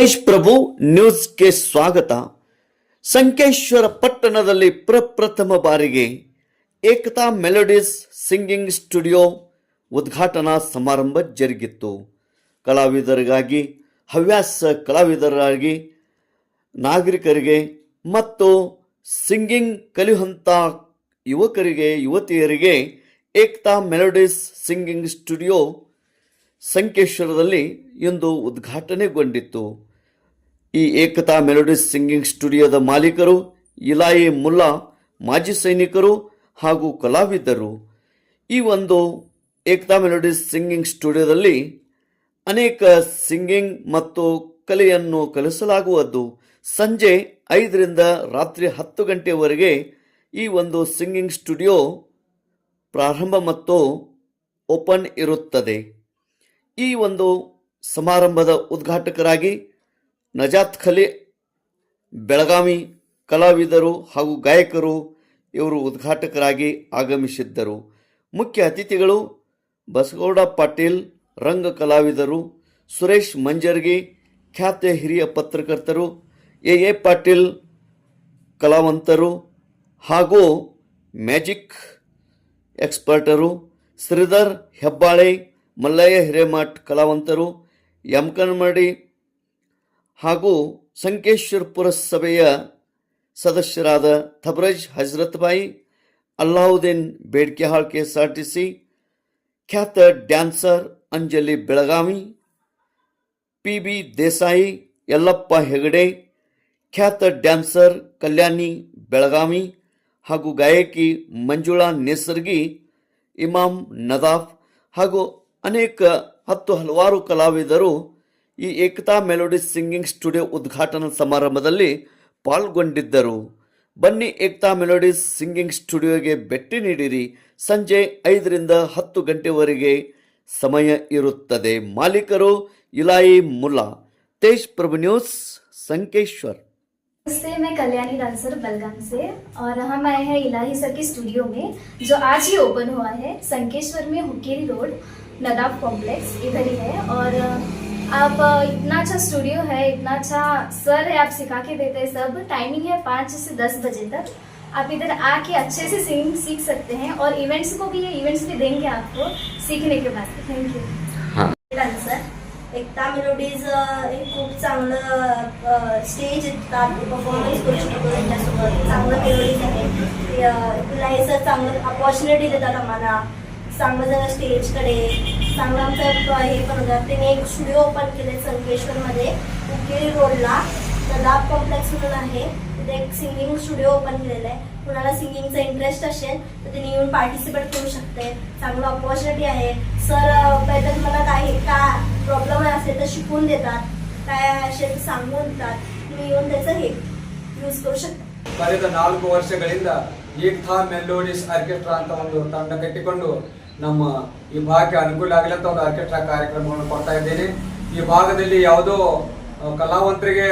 ತೇಜ್ ಪ್ರಭು ನ್ಯೂಸ್ಗೆ ಸ್ವಾಗತ. ಸಂಕೇಶ್ವರ ಪಟ್ಟಣದಲ್ಲಿ ಪ್ರಪ್ರಥಮ ಬಾರಿಗೆ ಏಕತಾ ಮೆಲೋಡಿಸ್ ಸಿಂಗಿಂಗ್ ಸ್ಟುಡಿಯೋ ಉದ್ಘಾಟನಾ ಸಮಾರಂಭ ಜರುಗಿತ್ತು. ಕಲಾವಿದರಿಗಾಗಿ, ಹವ್ಯಾಸ ಕಲಾವಿದರಾಗಿ, ನಾಗರಿಕರಿಗೆ ಮತ್ತು ಸಿಂಗಿಂಗ್ ಕಲಿಯುವಂಥ ಯುವಕರಿಗೆ, ಯುವತಿಯರಿಗೆ ಏಕತಾ ಮೆಲೋಡಿಸ್ ಸಿಂಗಿಂಗ್ ಸ್ಟುಡಿಯೋ ಸಂಕೇಶ್ವರದಲ್ಲಿ ಇಂದು ಉದ್ಘಾಟನೆಗೊಂಡಿತ್ತು. ಈ ಏಕತಾ ಮೆಲೋಡಿಸ್ ಸಿಂಗಿಂಗ್ ಸ್ಟುಡಿಯೋದ ಮಾಲೀಕರು ಇಲಾಯಿ ಮುಲ್ಲಾ ಮಾಜಿ ಸೈನಿಕರು ಹಾಗೂ ಕಲಾವಿದರು. ಈ ಒಂದು ಏಕತಾ ಮೆಲೋಡಿಸ್ ಸಿಂಗಿಂಗ್ ಸ್ಟುಡಿಯೋದಲ್ಲಿ ಅನೇಕ ಸಿಂಗಿಂಗ್ ಮತ್ತು ಕಲೆಯನ್ನು ಕಲಿಸಲಾಗುವುದು. ಸಂಜೆ 5ರಿಂದ ರಾತ್ರಿ 10 ಗಂಟೆಯವರೆಗೆ ಈ ಒಂದು ಸಿಂಗಿಂಗ್ ಸ್ಟುಡಿಯೋ ಪ್ರಾರಂಭ ಮತ್ತು ಓಪನ್ ಇರುತ್ತದೆ. ಈ ಒಂದು ಸಮಾರಂಭದ ಉದ್ಘಾಟಕರಾಗಿ ನಜಾತ್ ಖಲಿ ಬೆಳಗಾವಿ ಕಲಾವಿದರು ಹಾಗೂ ಗಾಯಕರು ಇವರು ಉದ್ಘಾಟಕರಾಗಿ ಆಗಮಿಸಿದ್ದರು. ಮುಖ್ಯ ಅತಿಥಿಗಳು ಬಸಗೌಡ ಪಾಟೀಲ್ ರಂಗ ಕಲಾವಿದರು, ಸುರೇಶ್ ಮಂಜರ್ಗಿ ಖ್ಯಾತ ಹಿರಿಯ ಪತ್ರಕರ್ತರು, ಎ ಪಾಟೀಲ್ ಕಲಾವಂತರು ಹಾಗೂ ಮ್ಯಾಜಿಕ್ ಎಕ್ಸ್ಪರ್ಟರು, ಶ್ರೀಧರ್ ಹೆಬ್ಬಾಳೆ ಮಲ್ಲಯ್ಯ ಹಿರೇಮಠ್ ಕಲಾವಂತರು, ಯಮಕನಮಡಿ ಹಾಗೂ ಸಂಕೇಶ್ವರ ಪುರಸಭೆಯ ಸದಸ್ಯರಾದ ಥಬ್ರಜ್ ಹಜರತ್ ಬಾಯಿ, ಅಲ್ಲಾವುದ್ದೀನ್ ಬೇಡ್ಕೆಹಾಳ್ KSRTC, ಖ್ಯಾತ ಡ್ಯಾನ್ಸರ್ ಅಂಜಲಿ ಬೆಳಗಾವಿ, PB ದೇಸಾಯಿ, ಯಲ್ಲಪ್ಪ ಹೆಗಡೆ, ಖ್ಯಾತ ಡ್ಯಾನ್ಸರ್ ಕಲ್ಯಾಣಿ ಬೆಳಗಾವಿ ಹಾಗೂ ಗಾಯಕಿ ಮಂಜುಳಾ ನೇಸರ್ಗಿ, ಇಮಾಮ್ ನದಾಫ್ ಹಾಗೂ ಅನೇಕ ಹಲವಾರು ಕಲಾವಿದರು ಈ ಏಕತಾ ಮೆಲೋಡಿಸ್ ಸಿಂಗಿಂಗ್ ಸ್ಟುಡಿಯೋ ಉದ್ಘಾಟನಾ ಸಮಾರಂಭದಲ್ಲಿ ಪಾಲ್ಗೊಂಡಿದ್ದರು. ಬನ್ನಿ, ಏಕತಾ ಮೆಲೋಡಿಸ್ ಸಿಂಗಿಂಗ್ ಸ್ಟುಡಿಯೋಗೆ ಭೇಟಿ ನೀಡಿರಿ. ಸಂಜೆ 5ರಿಂದ 10 ಗಂಟೆವರೆಗೆ ಸಮಯ ಇರುತ್ತದೆ. ಮಾಲೀಕರು ಇಲಾಯಿ ಮುಲ್ಲಾ. ತೇಜ್ ಪ್ರಭು ನ್ಯೂಸ್ संकेश्वर. नमस्ते, मैं कल्याणी डांसर बेलगाम से और हम आए हैं इलाही सर के स्टूडियो में जो आज ही ओपन हुआ है संकेश्वर में, हुक्केरी रोड, नदाफ कॉम्प्लेक्स इधर ही है। और आप इतना अच्छा स्टूडियो है, इतना अच्छा सर है, आप सिखा के देते हैं सब। टाइमिंग है 5 से 10 बजे तक। आप इधर आके अच्छे से सिंगिंग सीख सकते हैं और इवेंट्स को भी, ये इवेंट्स भी देंगे आपको सीखने के बाद। Thank you. Dancer Ekta melodies हे खूप चांगलं स्टेज परफॉर्मन्स करू शकतो. त्यांच्यासोबत चांगलं मेलोडीज आहे. इलाही सर चांगलं अपॉर्च्युनिटी देतात आम्हाला. चांगलं जरा स्टेजकडे चांगलं आमचं हे पण होतं. त्यांनी एक स्टुडिओ ओपन केले संकेश्वरमध्ये, हुक्केरी रोडला नदाफ कॉम्प्लेक्स म्हणून आहे. तिथे एक सिंगिंग स्टुडिओ ओपन केलेलं आहे. कुणाला सिंगिंगचा इंटरेस्ट असेल तर त्यांनी येऊन पार्टिसिपेट करू शकते. चांगलं अपॉर्च्युनिटी आहे. सर पहिलं मला काय प्रॉब्लेम असेल तर शिकवून देतात, काय असेल तर सांगून देतात. तुम्ही येऊन त्याचं हे ಯೂಸ್ करू शकता. ಕಳೆದ 4 ವರ್ಷಗಳಿಂದ ಏಕತಾ ಮೆಲೋಡಿಸ್ ಆರ್ಕೆಸ್ಟ್ರಾ ಅಂತ ಒಂದು ತಂಡ ಕಟ್ಟಿಕೊಂಡು ನಮ್ಮ ಈ ಭಾಗಕ್ಕೆ ಅನುಕೂಲ ಆಗಲಿ ಅಂತ ಒಂದು ಆರ್ಕೆಸ್ಟ್ರಾ ಕಾರ್ಯಕ್ರಮಗಳನ್ನು ಕೊಡ್ತಾ ಇದ್ದೇನೆ. ಈ ಭಾಗದಲ್ಲಿ ಯಾವುದೋ ಕಲಾವಂತರಿಗೆ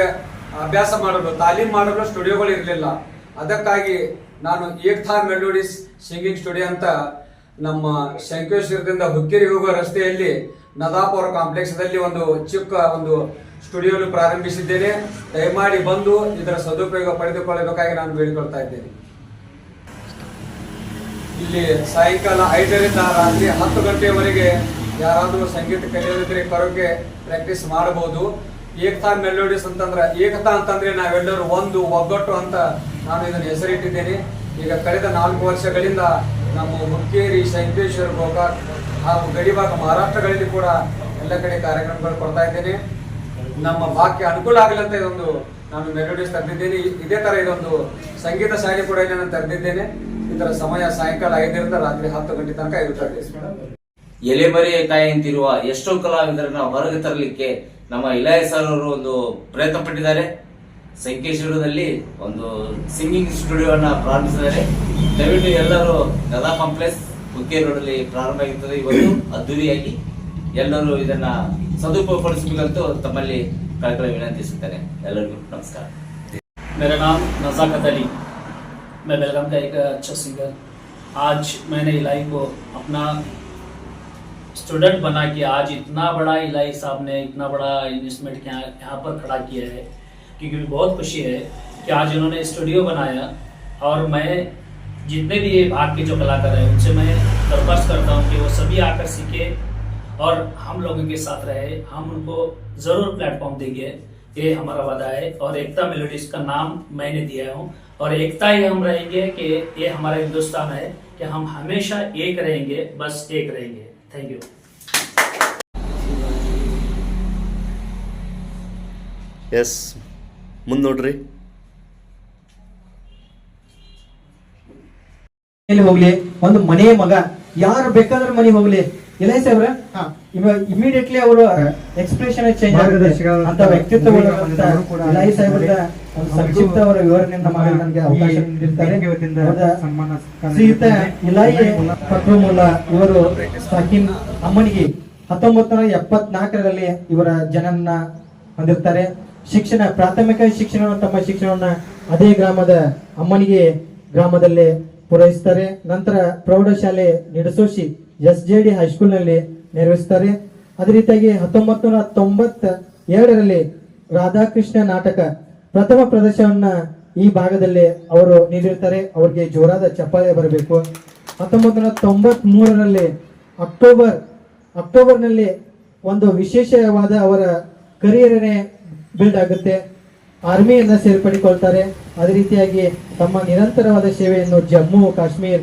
ಅಭ್ಯಾಸ ಮಾಡಲು, ತಾಲೀಮ್ ಮಾಡಲು ಸ್ಟುಡಿಯೋಗಳು ಇರಲಿಲ್ಲ. ಅದಕ್ಕಾಗಿ ನಾನು ಏಕತಾ ಮೆಲೋಡಿಸ್ ಸಿಂಗಿಂಗ್ ಸ್ಟುಡಿಯೋ ಅಂತ ನಮ್ಮ ಸಂಕೇಶ್ವರದಿಂದ ಹುಕ್ಕೇರಿ ಹೋಗುವ ರಸ್ತೆಯಲ್ಲಿ ನದಾಫ್ ಅವರ ಕಾಂಪ್ಲೆಕ್ಸ್ದಲ್ಲಿ ಒಂದು ಚಿಕ್ಕ ಒಂದು ಸ್ಟುಡಿಯೋ ಪ್ರಾರಂಭಿಸಿದ್ದೇನೆ. ದಯಮಾಡಿ ಬಂದು ಇದರ ಸದುಪಯೋಗ ಪಡೆದುಕೊಳ್ಳಬೇಕಾಗಿ ನಾನು ಬೇಡಿಕೊಳ್ತಾ ಇದ್ದೇನೆ. ಇಲ್ಲಿ ಸಾಯಂಕಾಲ 5ರಿಂದ ರಾತ್ರಿ 10 ಗಂಟೆಯವರೆಗೆ ಯಾರಾದರೂ ಸಂಗೀತ ಕಲಿಯೋದಿದ್ರೆ ಕರೋಕೆ ಪ್ರಾಕ್ಟೀಸ್ ಮಾಡಬಹುದು. ಏಕತಾ ಮೆಲೋಡಿಸ್ ಅಂತಂದ್ರೆ, ಏಕತಾ ಅಂತಂದ್ರೆ ನಾವೆಲ್ಲರೂ ಒಂದು, ಒಗ್ಗಟ್ಟು ಅಂತ ನಾನು ಇದನ್ನು ಹೆಸರಿಟ್ಟಿದ್ದೇನೆ. ಈಗ ಕಳೆದ 4 ವರ್ಷಗಳಿಂದ ನಮ್ಮ ಹುಕ್ಕೇರಿ, ಸಂಕೇಶ್ವರ, ಗೋಕಾಕ್ ಹಾಗೂ ಗಡಿಭಾಗ ಮಹಾರಾಷ್ಟ್ರಗಳಲ್ಲಿ ಕೂಡ ಎಲ್ಲ ಕಡೆ ಕಾರ್ಯಕ್ರಮಗಳು ಕೊಡ್ತಾ ಇದ್ದೇನೆ. ನಮ್ಮ ಭಾಗಕ್ಕೆ ಅನುಕೂಲ ಆಗಲಂತ ಇದೊಂದು ನಾನು ಮೆಲೋಡಿಸ್ ತರ್ತಿದ್ದೇನೆ. ಇದೇ ತರ ಇದೊಂದು ಸಂಗೀತ ಶಾಲೆ ಕೂಡ ನಾನು ತರ್ತಿದ್ದೇನೆ. ಇದರ ಸಮಯ ಸಾಯಂಕಾಲ 5ರಿಂದ ರಾತ್ರಿ 10 ಗಂಟೆ ತನಕ ಇರುತ್ತದೆ. ಎಲೆಮರೆಕಾಯಿ ಅಂತಿರುವ ಎಷ್ಟೋ ಕಲಾವಿದರನ್ನ ಹೊರಗೆ ತರಲಿಕ್ಕೆ ನಮ್ಮ ಇಲಾಯಿ ಸರ್ ಅವರು ಒಂದು ಪ್ರಯತ್ನ ಪಟ್ಟಿದ್ದಾರೆ. ಸಂಕೇಶ್ವರದಲ್ಲಿ ಒಂದು ಸಿಂಗಿಂಗ್ ಸ್ಟುಡಿಯೋನ ಪ್ರಾರಂಭಿಸಿದ್ದಾರೆ. ದಯವಿಟ್ಟು ಎಲ್ಲರೂ ಗದಾ ಕಾಂಪ್ಲೆಕ್ಸ್ ಹುಕ್ಕೇರಿ ರೋಡಲ್ಲಿ ಪ್ರಾರಂಭ ಆಗಿರ್ತದೆ. ಇವತ್ತು ಅದ್ದೂರಿಯಾಗಿ ಎಲ್ಲರೂ ಇದನ್ನ ಸದುಪಯೋಗಪಡಿಸಬೇಕಂತ ತಮ್ಮಲ್ಲಿ ಕಳಕಳಿ ವಿನಂತಿಸುತ್ತೇನೆ. ಎಲ್ಲರಿಗೂ ನಮಸ್ಕಾರ. मेरा नाम नज़ाकत अली, मैं बेलगाम का एक अच्छा सिंगर। आज मैंने इलाही को अपना स्टूडेंट बना कि आज इतना बड़ा इलाही साहब ने इतना बड़ा इन्वेस्टमेंट यहाँ पर खड़ा किया है, क्योंकि बहुत खुशी है कि आज इन्होंने स्टूडियो बनाया। और मैं जितने भी ये भाग के जो कलाकार हैं उनसे मैं दरख्वास्त करता हूँ कि वो सभी आकर सीखे और हम लोगों के साथ रहे। हम उनको ज़रूर प्लेटफॉर्म देंगे, ये हमारा वादा है। और एकता मेलोडीज का नाम मैंने दिया हूँ, और एकता ही हम रहेंगे कि ये हमारा हिंदुस्तान है कि हम हमेशा एक रहेंगे, बस एक रहेंगे। Thank you. ಎಸ್ ಮುಂದೆ ನೋಡ್ರಿ. ಎಲ್ಲಿ ಹೋಗ್ಲಿ, ಒಂದು ಮನೆ ಮಗ ಯಾರು ಬೇಕಾದ್ರೆ ಮನೆ ಹೋಗ್ಲಿ, ಇಲ್ಲೇ ಸಾಹೇಬ್ರ ಇಮಿಡಿಯೇಟ್ಲಿ ಅವರು ಎಕ್ಸ್ಪ್ರೆಷನ್ ಚೇಂಜ್ ಆಗುತ್ತೆ ಅಂತ ವ್ಯಕ್ತಿತ್ವಗಳು ಇಲಾಹಿ ಸಾಹೇಬ್ರ ಸಂಕ್ಷಿಪ್ತ ಅವರ ವಿವರಣೆ ನಮಗೆ ಅವಕಾಶ ನೀಡಿರ್ತಾರೆ. ಶ್ರೀಯುತ ಇಲಾಹಿ ಫಕ್ರುಮುಲ್ಲಾ ಇವರು ಸಾಕಿನ್ ಅಮ್ಮನಿಗೆ 1974ರಲ್ಲಿ ಇವರ ಜನನ ಹೊಂದಿರ್ತಾರೆ. ಶಿಕ್ಷಣ, ಪ್ರಾಥಮಿಕ ಶಿಕ್ಷಣವನ್ನು, ತಮ್ಮ ಶಿಕ್ಷಣವನ್ನ ಅದೇ ಗ್ರಾಮದ ಅಮ್ಮನಿಗೆ ಗ್ರಾಮದಲ್ಲಿ ಪೂರೈಸ್ತಾರೆ. ನಂತರ ಪ್ರೌಢಶಾಲೆ ನಿಡಸೋಶಿ SJD ಹೈಸ್ಕೂಲ್ ನಲ್ಲಿ ನೆರವೇರಿಸ್ತಾರೆ. ಅದೇ ರೀತಿಯಾಗಿ 1992ರಲ್ಲಿ ರಾಧಾಕೃಷ್ಣ ನಾಟಕ ಪ್ರಥಮ ಪ್ರದರ್ಶನವನ್ನ ಈ ಭಾಗದಲ್ಲಿ ಅವರು ನೀಡಿರ್ತಾರೆ. ಅವರಿಗೆ ಜೋರಾದ ಚಪ್ಪಾಳೆ ಬರಬೇಕು. 1993ರಲ್ಲಿ ಅಕ್ಟೋಬರ್ನಲ್ಲಿ ಒಂದು ವಿಶೇಷವಾದ ಅವರ ಕರಿಯರೇ ಬಿಲ್ಡ್ ಆಗುತ್ತೆ. ಆರ್ಮಿಯನ್ನ ಸೇರ್ಪಡೆಗೊಳ್ತಾರೆ. ಅದೇ ರೀತಿಯಾಗಿ ತಮ್ಮ ನಿರಂತರವಾದ ಸೇವೆಯನ್ನು ಜಮ್ಮು ಕಾಶ್ಮೀರ್